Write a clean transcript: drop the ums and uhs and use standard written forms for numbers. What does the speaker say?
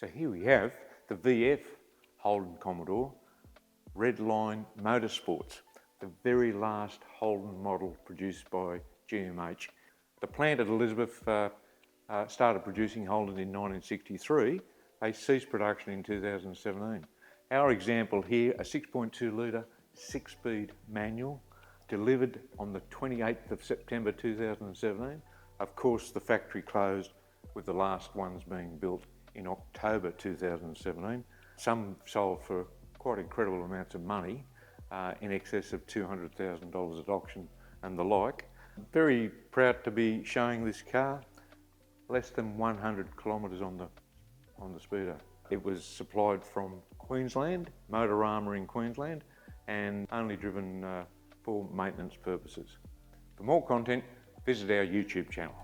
So here we have the VF Holden Commodore Redline Motorsports, the very last Holden model produced by GMH. The plant at Elizabeth started producing Holden in 1963. They ceased production in 2017. Our example here, a 6.2 litre, 6-speed manual, delivered on the 28th of September 2017. Of course, the factory closed, with the last ones being built in October 2017. Some sold for quite incredible amounts of money, in excess of $200,000 at auction and the like. Very proud to be showing this car. Less than 100 kilometres on the speedo. It was supplied from Queensland, Motorama in Queensland, and only driven for maintenance purposes. For more content, visit our YouTube channel.